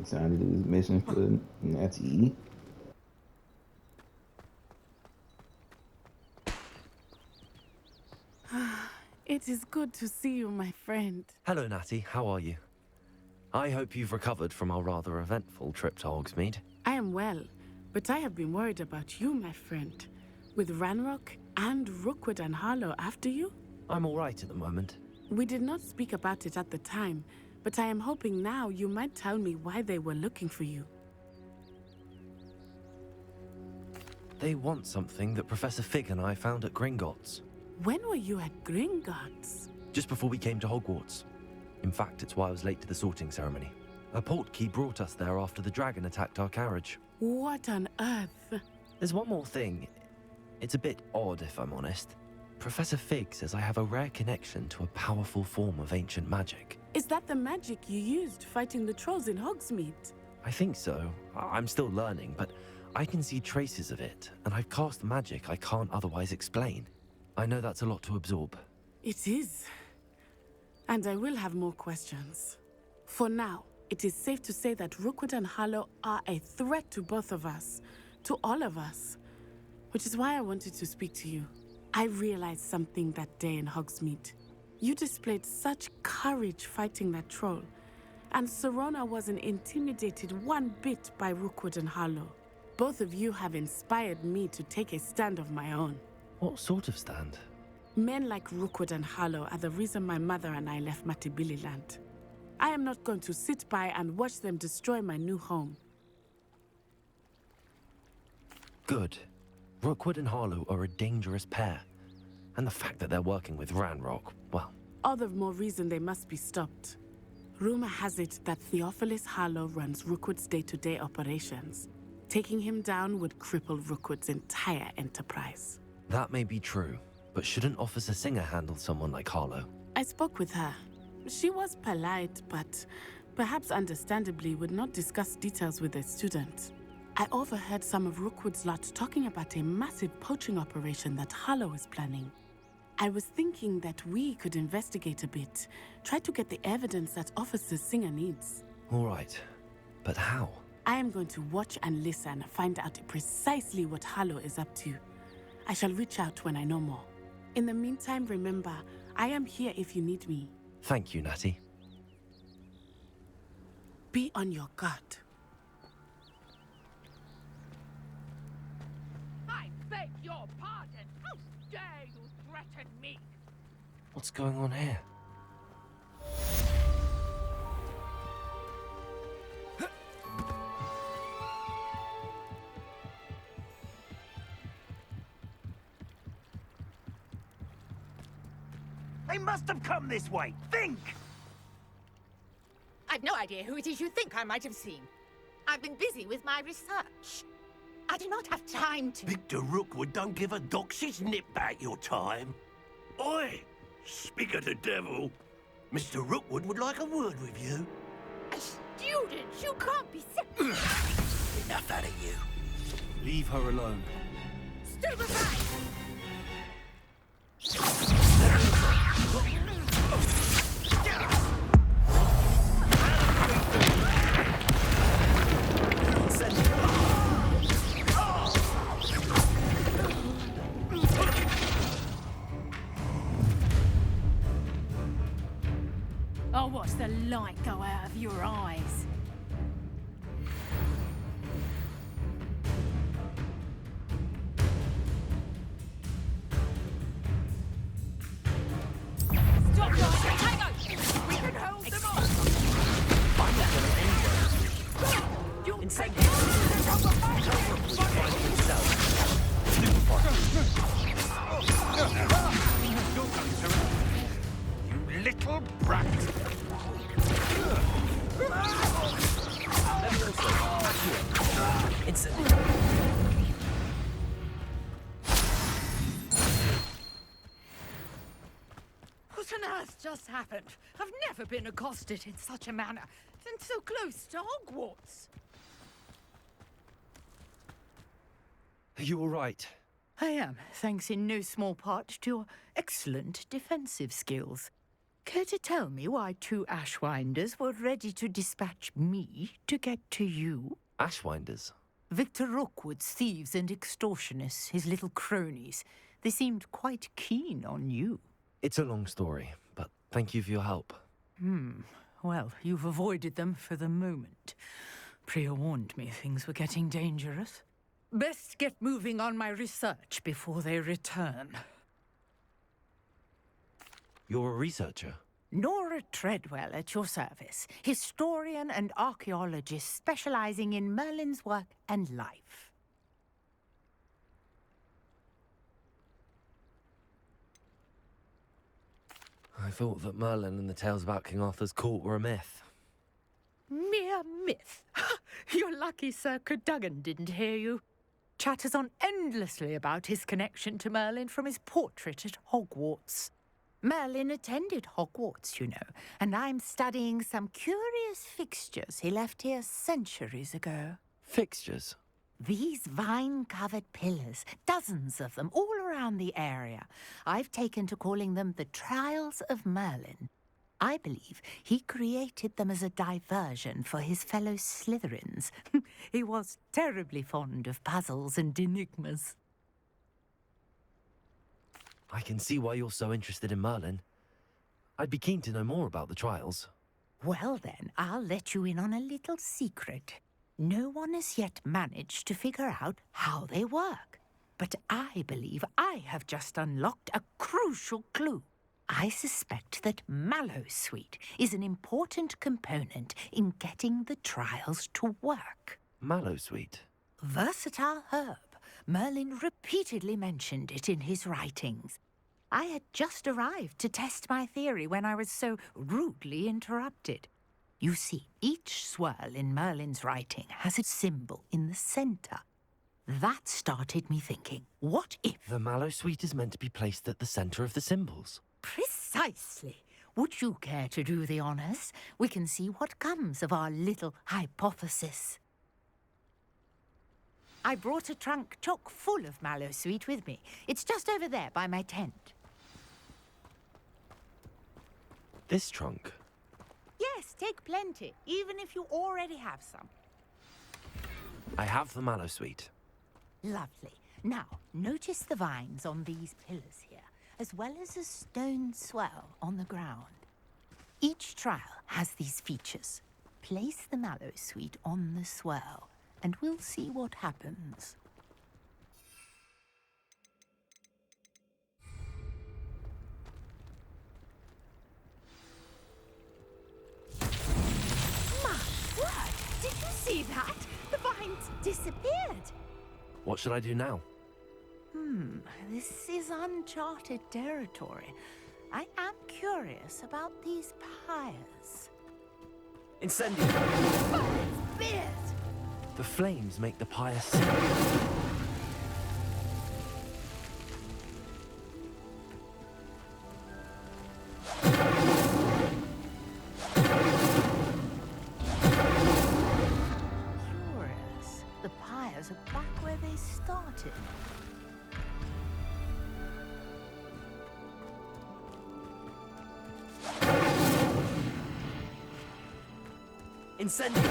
Time to do this mission for Natty. It is good to see you, my friend. Hello, Natty. How are you? I hope you've recovered from our rather eventful trip to Hogsmeade. I am well, but I have been worried about you, my friend. With Ranrock and Rookwood and Harlow after you? I'm all right at the moment. We did not speak about it at the time, but I am hoping now you might tell me why they were looking for you. They want something that Professor Fig and I found at Gringotts. When were you at Gringotts? Just before we came to Hogwarts. In fact, it's why I was late to the sorting ceremony. A portkey brought us there after the dragon attacked our carriage. What on earth? There's one more thing. It's a bit odd, if I'm honest. Professor Fig says I have a rare connection to a powerful form of ancient magic. Is that the magic you used fighting the trolls in Hogsmeade? I think so. I'm still learning, but I can see traces of it, and I've cast magic I can't otherwise explain. I know that's a lot to absorb. It is. And I will have more questions. For now, it is safe to say that Rookwood and Harlow are a threat to both of us, to all of us. Which is why I wanted to speak to you. I realized something that day in Hogsmeade. You displayed such courage fighting that troll, and Serona wasn't intimidated one bit by Rookwood and Harlow. Both of you have inspired me to take a stand of my own. What sort of stand? Men like Rookwood and Harlow are the reason my mother and I left Matabeleland. I am not going to sit by and watch them destroy my new home. Good. Rookwood and Harlow are a dangerous pair. And the fact that they're working with Ranrock, well... All the more reason they must be stopped. Rumor has it that Theophilus Harlow runs Rookwood's day-to-day operations. Taking him down would cripple Rookwood's entire enterprise. That may be true, but shouldn't Officer Singer handle someone like Harlow? I spoke with her. She was polite, but perhaps understandably would not discuss details with a student. I overheard some of Rookwood's lot talking about a massive poaching operation that Harlow is planning. I was thinking that we could investigate a bit, try to get the evidence that Officer Singer needs. All right, but how? I am going to watch and listen, find out precisely what Harlow is up to. I shall reach out when I know more. In the meantime, remember, I am here if you need me. Thank you, Natty. Be on your guard. I beg your pardon. How dare you threaten me? What's going on here? They must have come this way. Think! I've no idea who it is you think I might have seen. I've been busy with my research. I do not have time to... Victor Rookwood don't give a doxy's nip back your time. Oi! Speak of the devil. Mr. Rookwood would like a word with you. A student? You can't be... Enough out of you. Leave her alone. Stupefy! I'll watch the light go out of your eyes. Stop, guys! Hang on! We can hold them off! You'll take it! You little brat. What on earth just happened? I've never been accosted in such a manner, and so close to Hogwarts. Are you all right? I am, thanks in no small part to your excellent defensive skills. Care to tell me why 2 Ashwinders were ready to dispatch me to get to you? Ashwinders? Victor Rookwood's thieves and extortionists, his little cronies. They seemed quite keen on you. It's a long story, but thank you for your help. Well, you've avoided them for the moment. Priya warned me things were getting dangerous. Best get moving on my research before they return. You're a researcher? Nora Treadwell at your service, historian and archaeologist specializing in Merlin's work and life. I thought that Merlin and the tales about King Arthur's court were a myth. Mere myth. You're lucky Sir Cadogan didn't hear you. Chatters on endlessly about his connection to Merlin from his portrait at Hogwarts. Merlin attended Hogwarts, you know, and I'm studying some curious fixtures he left here centuries ago. Fixtures? These vine-covered pillars, dozens of them, all around the area. I've taken to calling them the Trials of Merlin. I believe he created them as a diversion for his fellow Slytherins. He was terribly fond of puzzles and enigmas. I can see why you're so interested in Merlin. I'd be keen to know more about the trials. Well then, I'll let you in on a little secret. No one has yet managed to figure out how they work. But I believe I have just unlocked a crucial clue. I suspect that Mallowsweet is an important component in getting the trials to work. Mallowsweet? Versatile herb. Merlin repeatedly mentioned it in his writings. I had just arrived to test my theory when I was so rudely interrupted. You see, each swirl in Merlin's writing has a symbol in the center. That started me thinking, what if... The Mallowsweet is meant to be placed at the center of the symbols. Precisely. Would you care to do the honors? We can see what comes of our little hypothesis. I brought a trunk chock full of Mallowsweet with me. It's just over there by my tent. This trunk? Yes, take plenty, even if you already have some. I have the Mallowsweet. Lovely. Now, notice the vines on these pillars here, as well as a stone swell on the ground. Each trial has these features. Place the Mallowsweet on the swell, and we'll see what happens. My word! Did you see that? The vines disappeared. What should I do now? This is uncharted territory. I am curious about these pyres. Incendio! Oh, it's beard! The flames make the pyre sing. Curious. The pyres are back where they started. Incendio!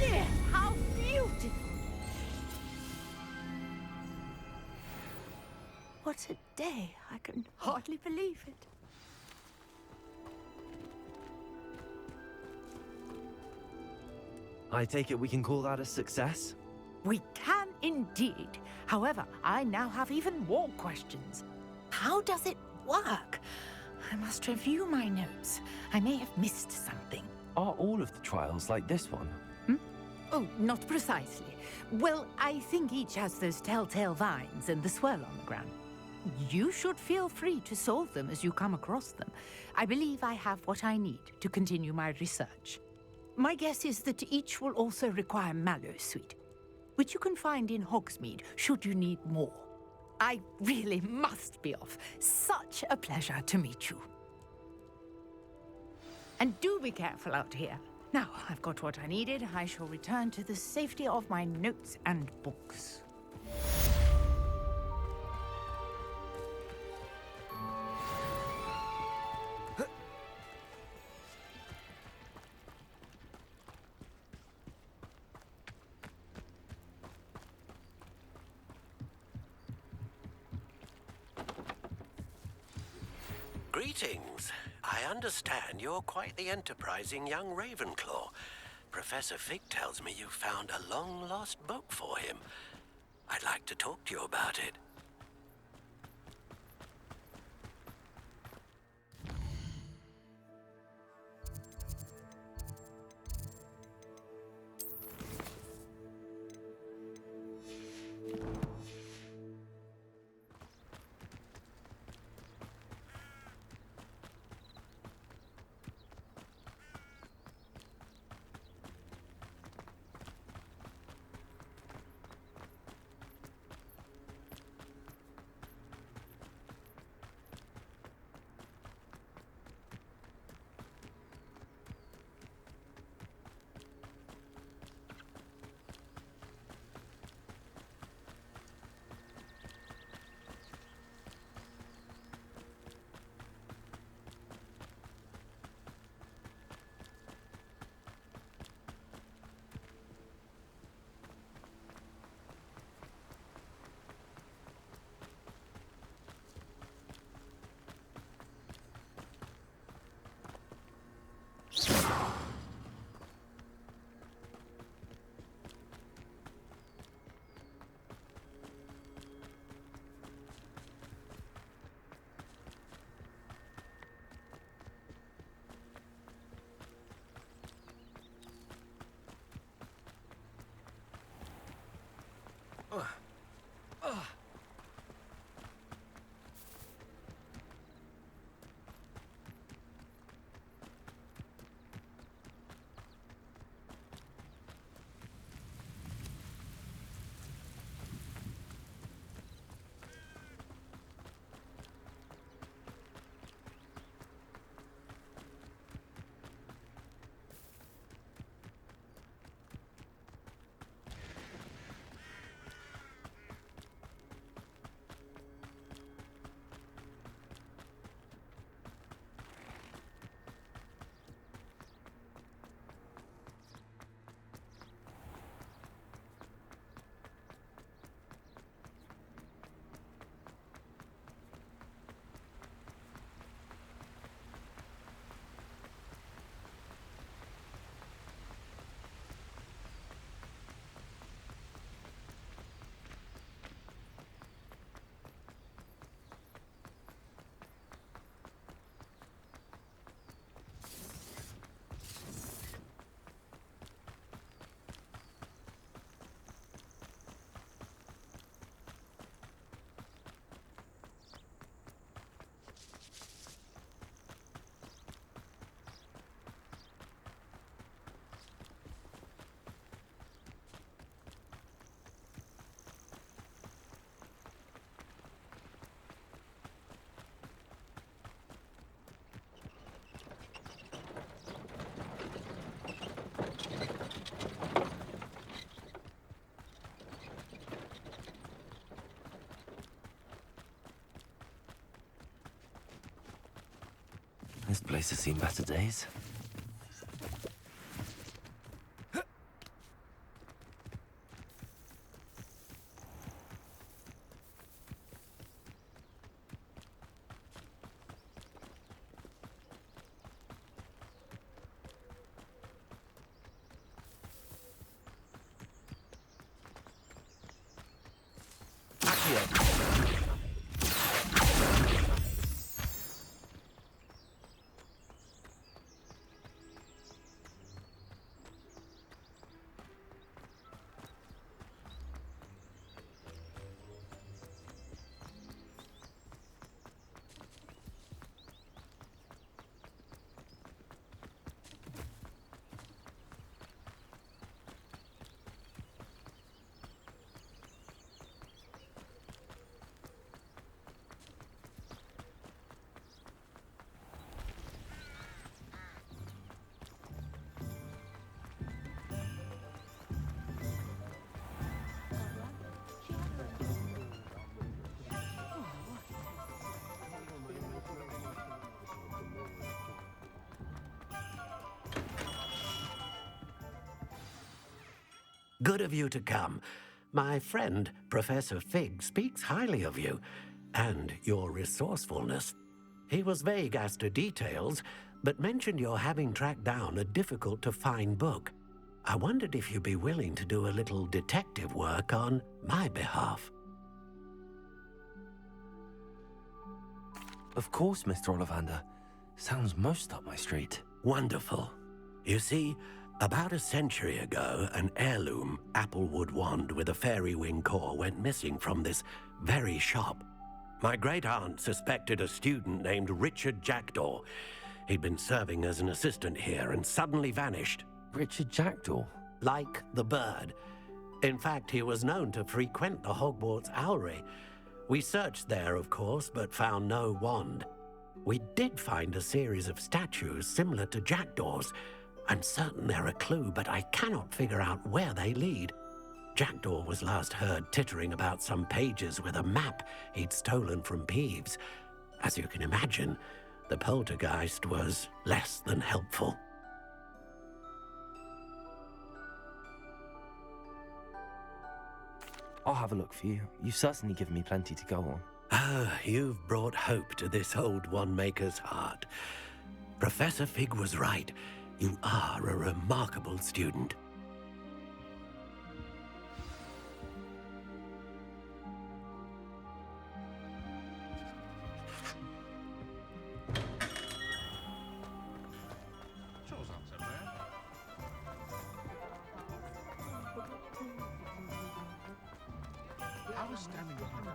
Dear, how beautiful! What a day. I can hardly believe it. I take it we can call that a success? We can indeed. However, I now have even more questions. How does it work? I must review my notes. I may have missed something. Are all of the trials like this one? Oh, not precisely. Well, I think each has those telltale vines and the swirl on the ground. You should feel free to solve them as you come across them. I believe I have what I need to continue my research. My guess is that each will also require Mallowsweet, which you can find in Hogsmeade should you need more. I really must be off. Such a pleasure to meet you. And do be careful out here. Now, I've got what I needed. I shall return to the safety of my notes and books. Greetings. I understand you're quite the enterprising young Ravenclaw. Professor Fig tells me you found a long-lost book for him. I'd like to talk to you about it. This place has seen better days. Good of you to come. My friend, Professor Fig, speaks highly of you and your resourcefulness. He was vague as to details, but mentioned your having tracked down a difficult-to-find book. I wondered if you'd be willing to do a little detective work on my behalf. Of course, Mr. Ollivander. Sounds most up my street. Wonderful. You see, about a century ago, an heirloom applewood wand with a fairy wing core went missing from this very shop. My great-aunt suspected a student named Richard Jackdaw. He'd been serving as an assistant here and suddenly vanished. Richard Jackdaw? Like the bird. In fact, he was known to frequent the Hogwarts Owlery. We searched there, of course, but found no wand. We did find a series of statues similar to Jackdaw's. I'm certain they're a clue, but I cannot figure out where they lead. Jackdaw was last heard tittering about some pages with a map he'd stolen from Peeves. As you can imagine, the poltergeist was less than helpful. I'll have a look for you. You've certainly given me plenty to go on. Ah, you've brought hope to this old one-maker's heart. Professor Fig was right. You are a remarkable student. I was standing behind them.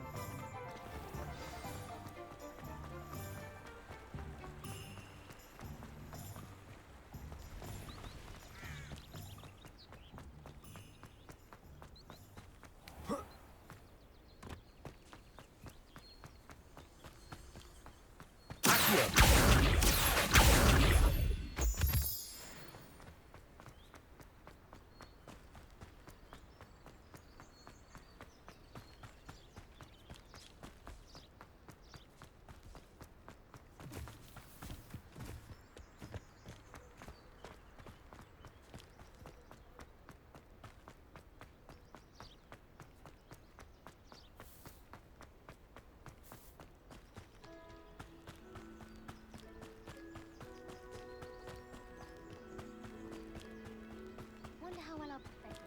Wonder how well I'll perfect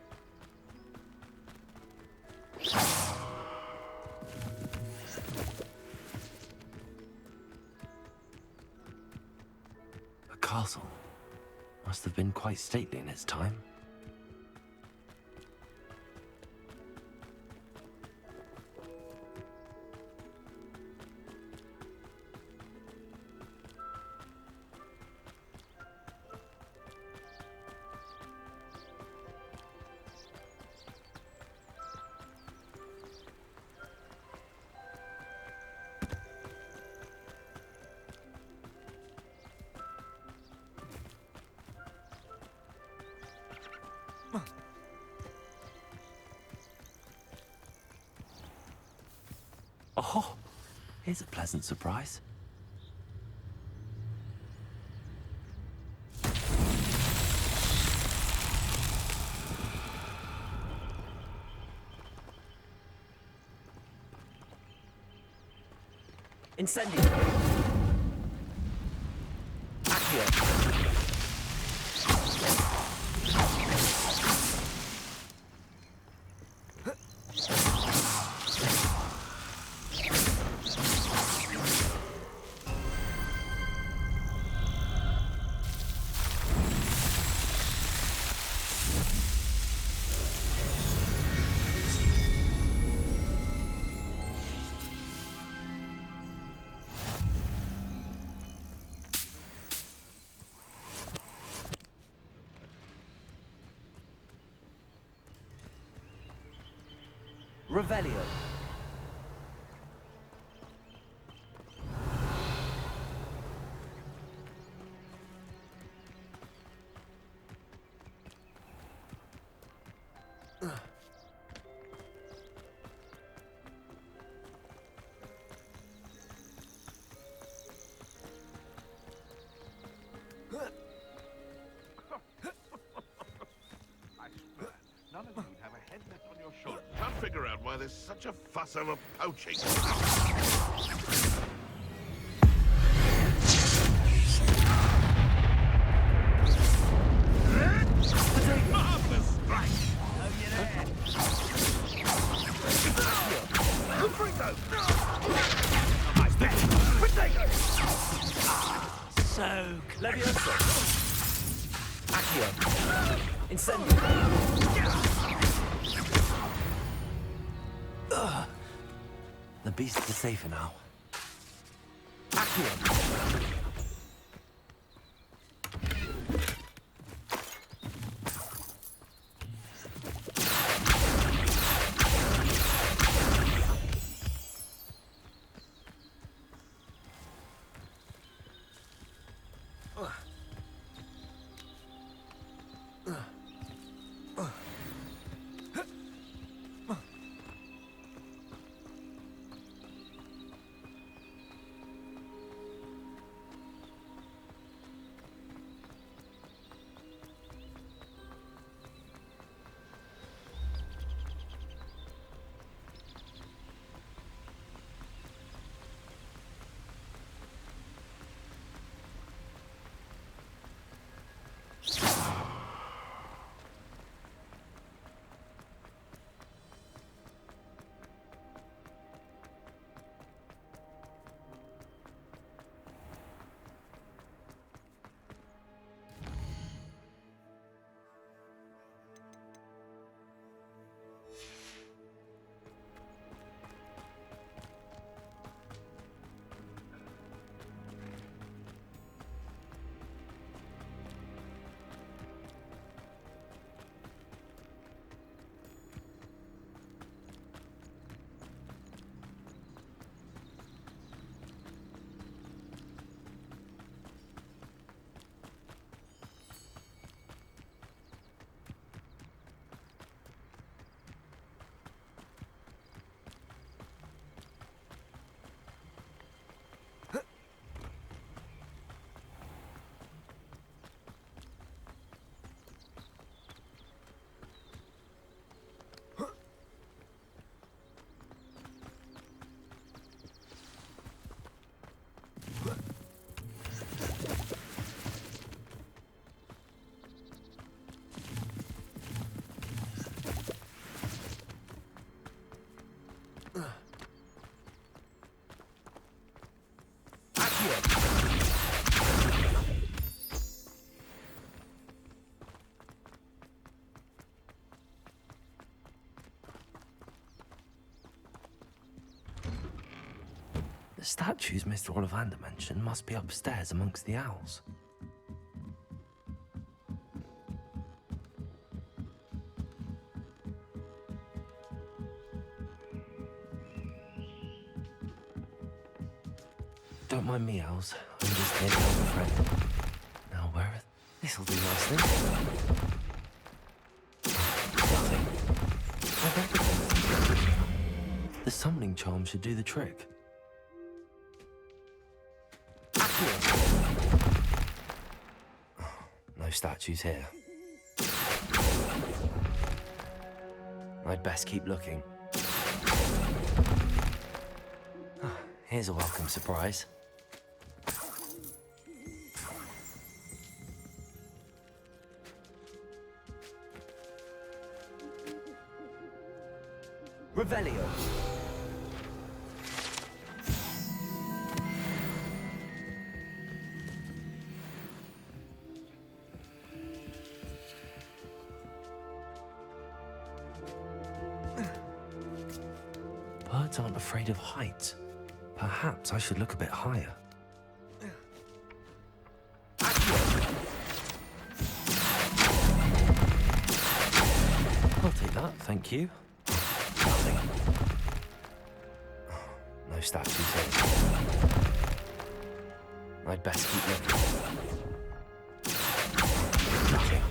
A castle. Must have been quite stately in its time. Oh, here's a pleasant surprise. Incendio! Accio! Revelio. I swear, none of you out why there's such a fuss over poaching. Marvelous strike! Oh, you're there! Nice there! Potato! So Levioso. Accio. Incendio. Ugh. The beasts are safer now. Accio. The statues Mr. Ollivander mentioned must be upstairs amongst the owls. Don't mind me, owls. I'm just here to help a friend. Now, where are... This'll do nicely. Nothing. I recognize them. The summoning charm should do the trick. No statues here. I'd best keep looking. Here's a welcome surprise. Revelio. Birds aren't afraid of heights. Perhaps I should look a bit higher. I'll take that, thank you. Nothing. No statues here. I'd best keep looking. Nothing.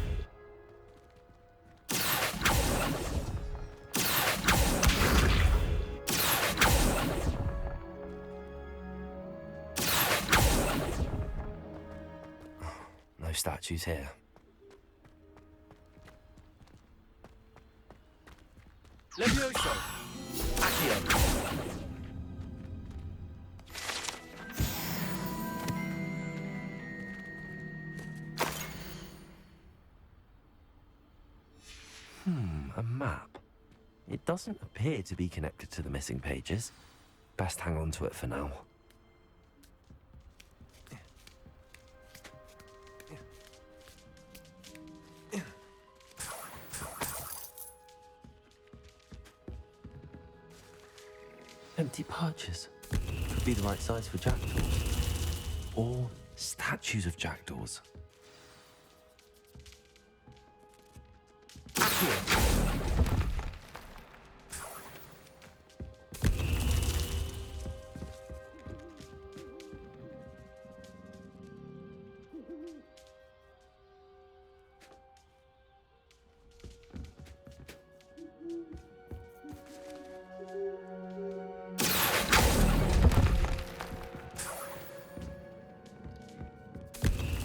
No statues here. Levioso! Accio! A map. It doesn't appear to be connected to the missing pages. Best hang on to it for now. Empty perches. Could be the right size for jackdaws. Or statues of jackdaws. Accio!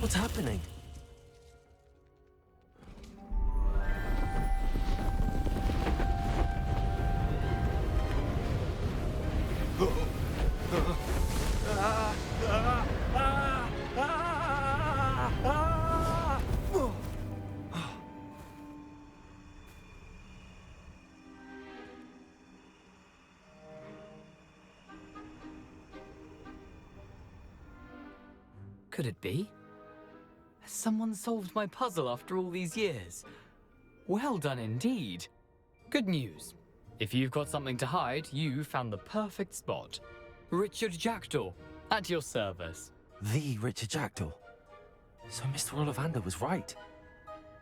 What's happening? Could it be? Has someone solved my puzzle after all these years? Well done indeed. Good news. If you've got something to hide, you found the perfect spot. Richard Jackdaw, at your service. The Richard Jackdaw. So Mr. Ollivander was right.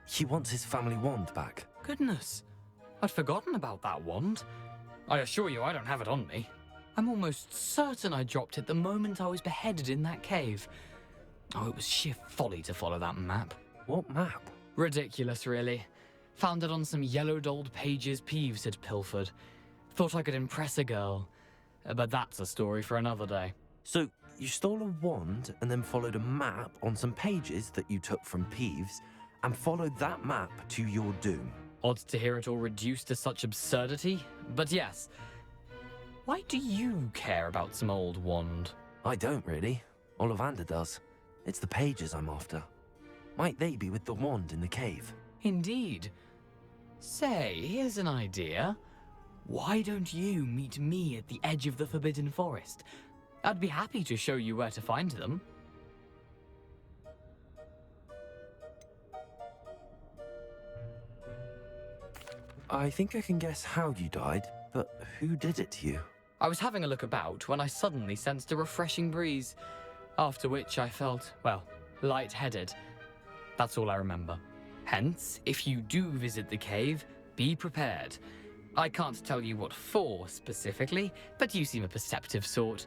He wants his family wand back. Goodness, I'd forgotten about that wand. I assure you I don't have it on me. I'm almost certain I dropped it the moment I was beheaded in that cave. Oh, it was sheer folly to follow that map. What map? Ridiculous, really. Found it on some yellowed old pages Peeves had pilfered. Thought I could impress a girl. But that's a story for another day. So you stole a wand and then followed a map on some pages that you took from Peeves and followed that map to your doom. Odd to hear it all reduced to such absurdity, but yes. Why do you care about some old wand? I don't really. Ollivander does. It's the pages I'm after. Might they be with the wand in the cave? Indeed. Say, here's an idea. Why don't you meet me at the edge of the Forbidden Forest? I'd be happy to show you where to find them. I think I can guess how you died, but who did it to you? I was having a look about when I suddenly sensed a refreshing breeze, after which I felt, well, lightheaded. That's all I remember. Hence, if you do visit the cave, be prepared. I can't tell you what for specifically, but you seem a perceptive sort.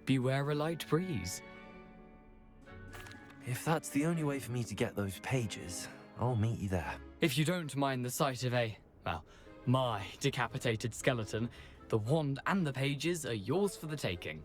Beware a light breeze. If that's the only way for me to get those pages, I'll meet you there. If you don't mind the sight of my decapitated skeleton, the wand and the pages are yours for the taking.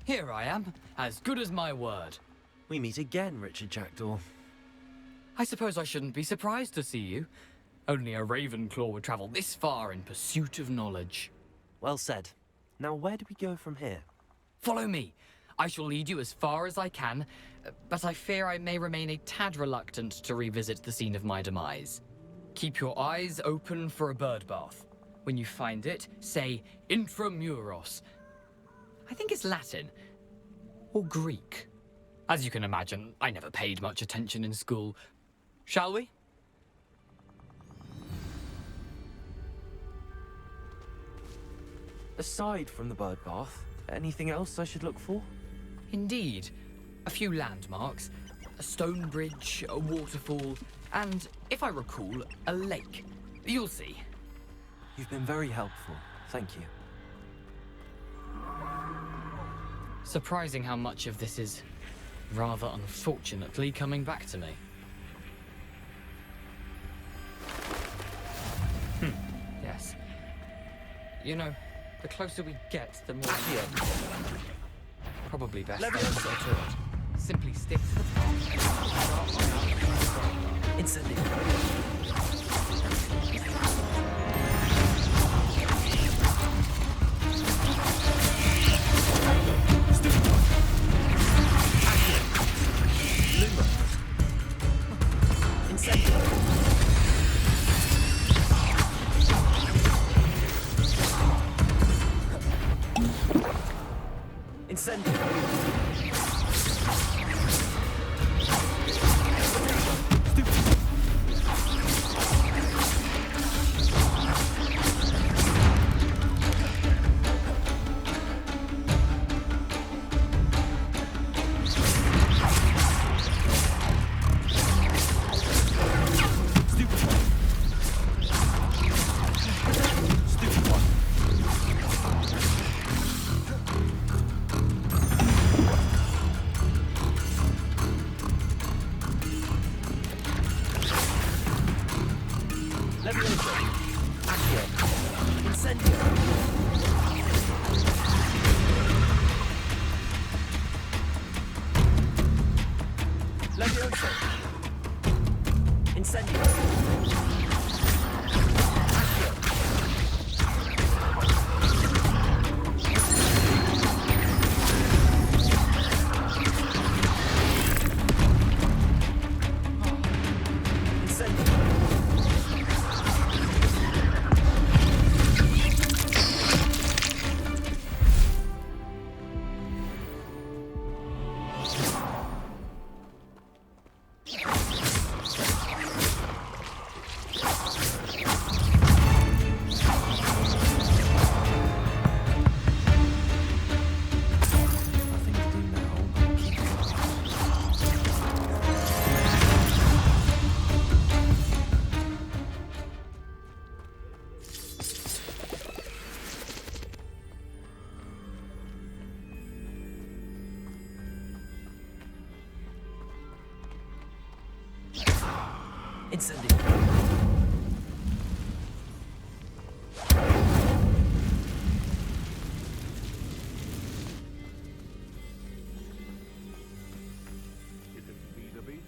Here I am, as good as my word. We meet again, Richard Jackdaw. I suppose I shouldn't be surprised to see you. Only a Ravenclaw would travel this far in pursuit of knowledge. Well said. Now where do we go from here? Follow me. I shall lead you as far as I can, but I fear I may remain a tad reluctant to revisit the scene of my demise. Keep your eyes open for a bird bath. When you find it, say Intramuros. I think it's Latin. Or Greek. As you can imagine, I never paid much attention in school. Shall we? Aside from the bird bath, anything else I should look for? Indeed. A few landmarks, a stone bridge, a waterfall, and, if I recall, a lake. You'll see. You've been very helpful. Thank you. Surprising how much of this is, rather unfortunately, coming back to me. Yes. You know, the closer we get, the more... Probably best to get to it. Simply stick to the path. Instantly. Instantly. It can feed a beast,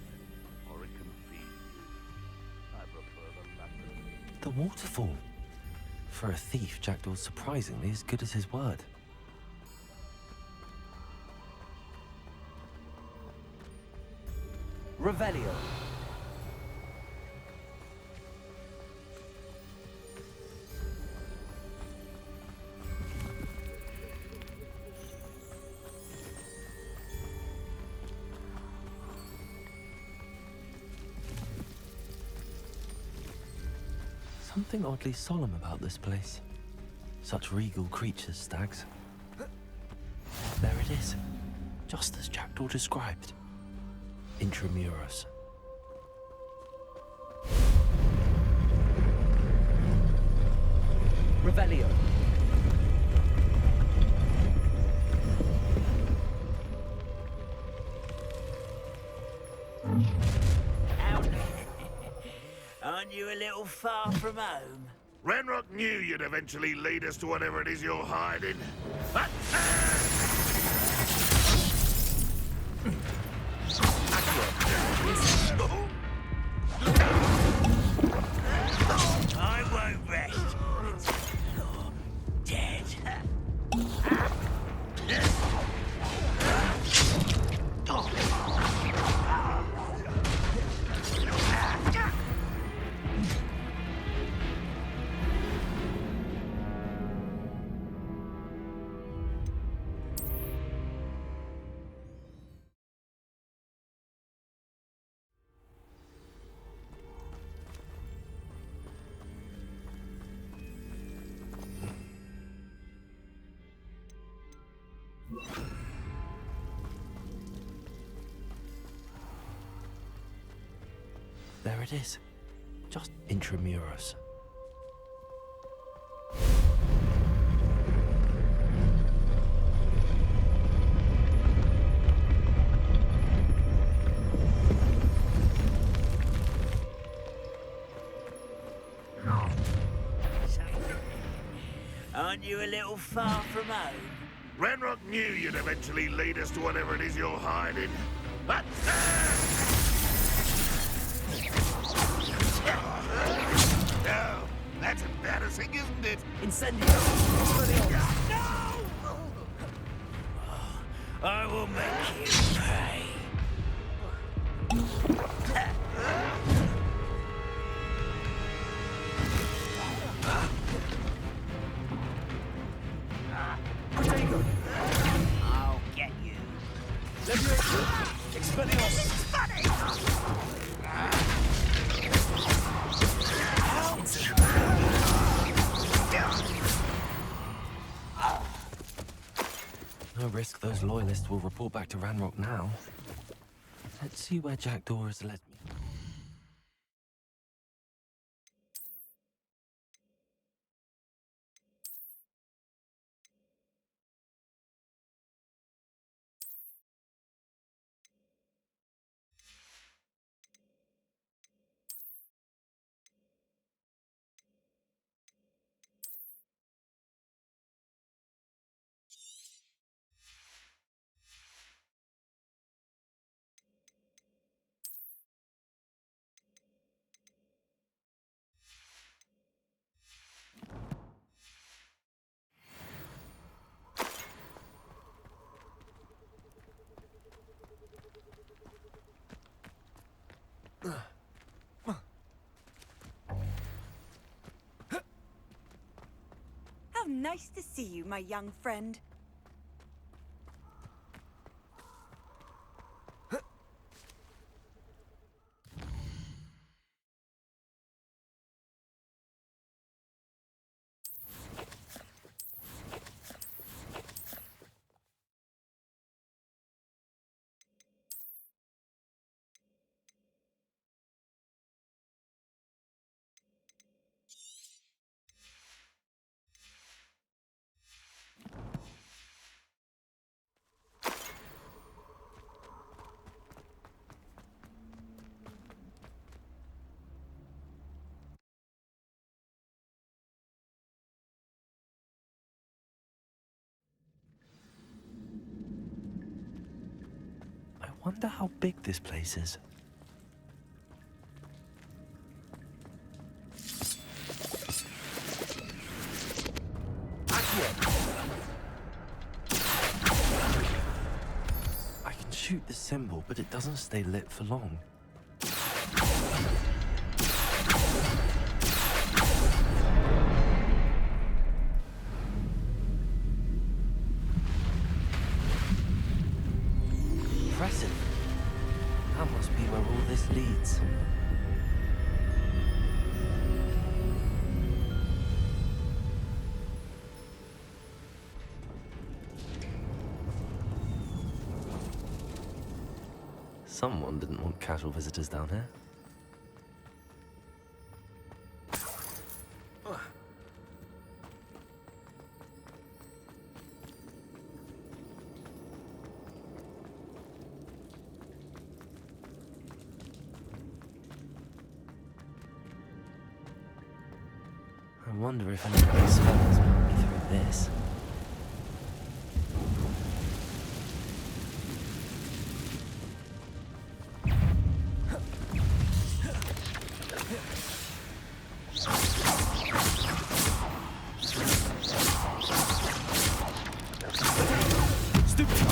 or it can feed you. I prefer the latter. The waterfall. For a thief, Jackdaw's surprisingly as good as his word. Revelio. Something oddly solemn about this place. Such regal creatures, stags. There it is, just as Jackdaw described. Intramuros. Revelio. Aren't you a little far from home? Ranrock knew you'd eventually lead us to whatever it is you're hiding. There it is. Just intramuros. Aren't you a little far from home? Ranrock knew you'd eventually lead us to whatever it is you're hiding. But... Oh, that's embarrassing, isn't it? Incendio! No! I will make you pay. I'll get you. No risk those loyalists will report back to Ranrock now. Let's see where Jackdaw has led me. How nice to see you, my young friend. I wonder how big this place is. I can shoot the symbol, but it doesn't stay lit for long. Impressive. That must be where all this leads. Someone didn't want casual visitors down here. I wonder if anybody's spells might be through this. Stupid.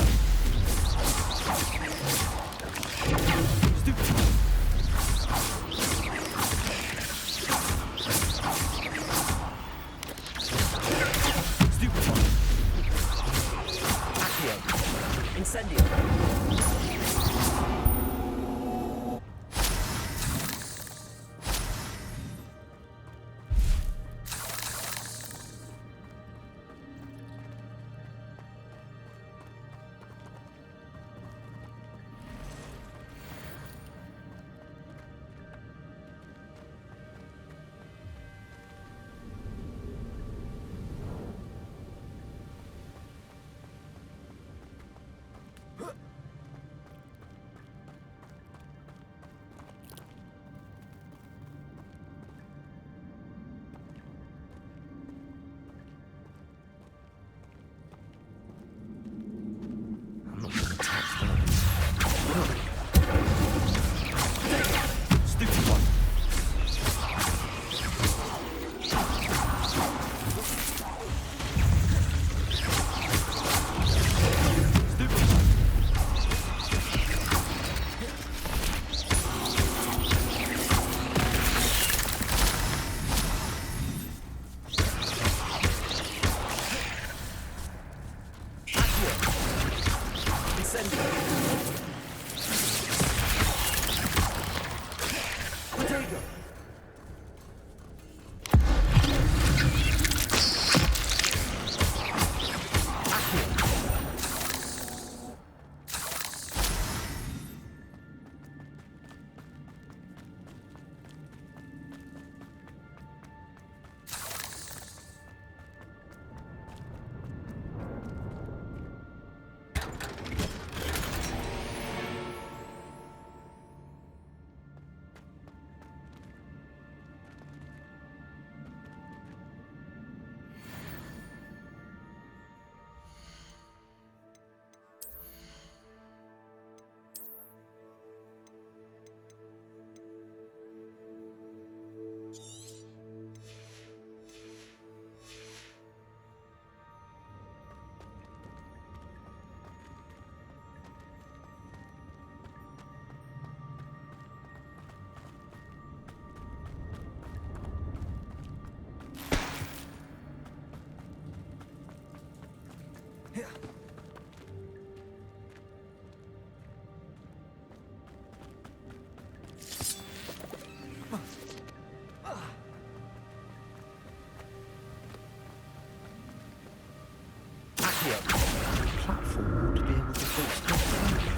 fall to be able to fall straight down.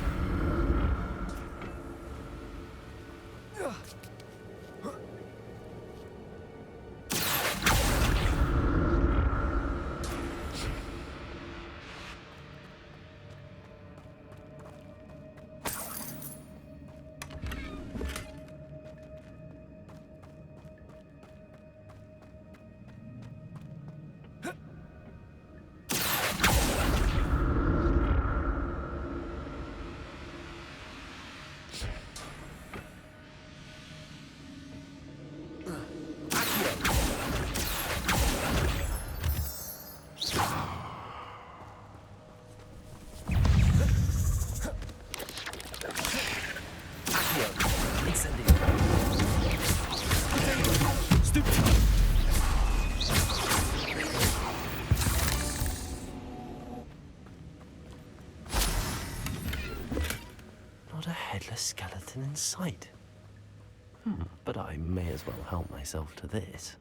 Not a headless skeleton in sight. But I may as well help myself to this.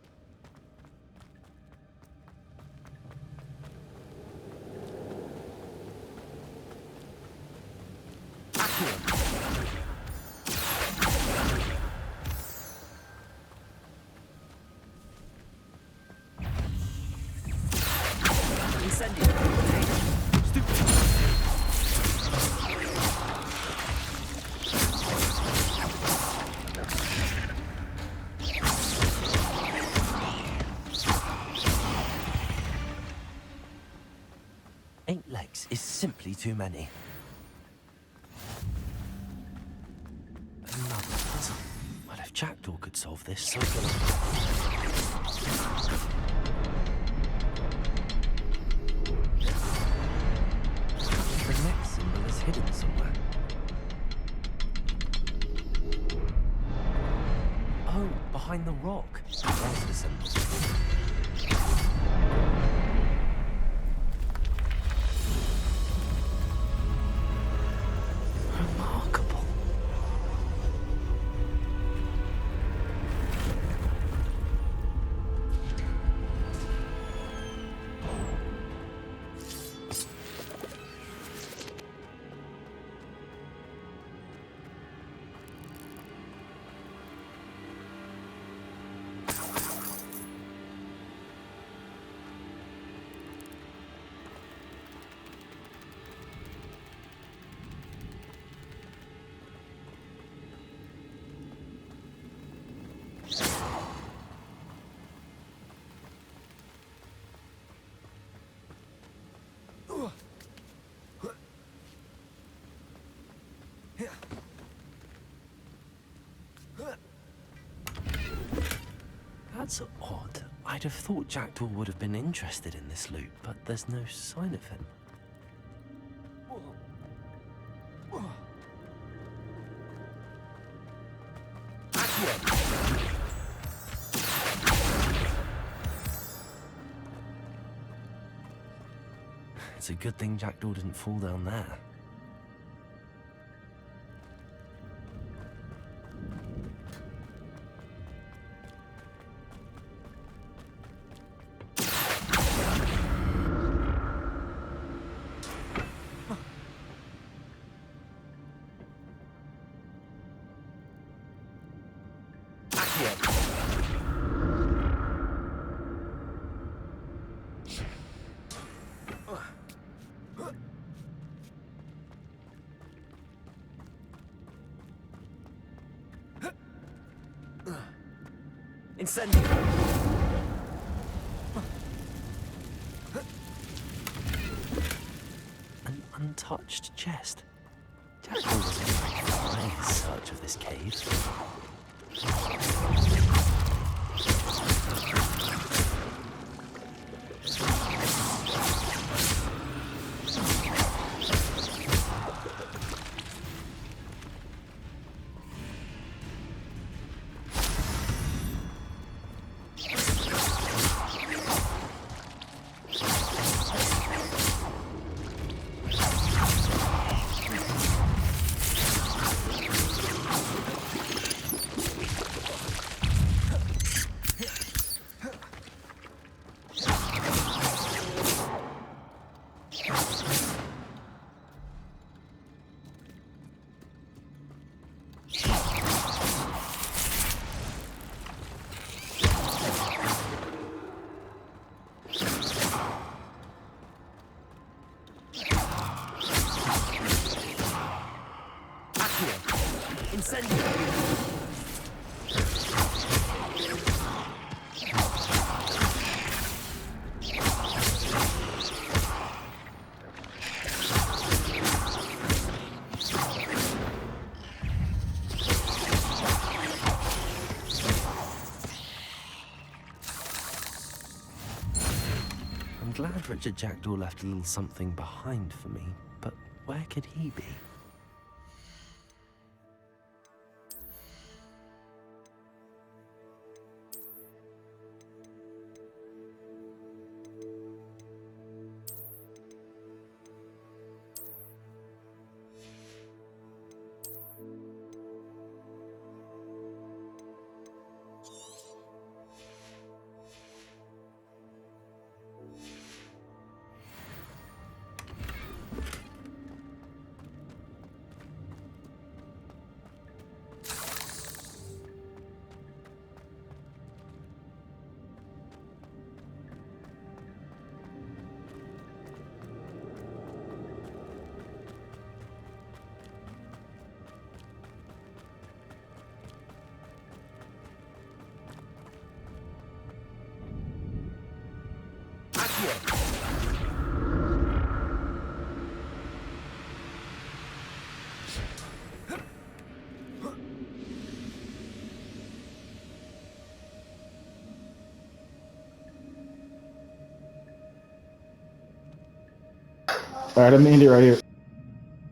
Is simply too many. Another puzzle. Well, if Jackdaw could solve this, so can I. The next symbol is hidden somewhere. Oh, behind the rock. There's the symbol. That's odd. I'd have thought Jackdaw would have been interested in this loot, but there's no sign of him. It's a good thing Jackdaw didn't fall down there. Incendio! An untouched chest. Jackdaw was in his search of this cave. I'm glad Richard Jackdaw left a little something behind for me, but where could he be? Alright, I'm Andy right here.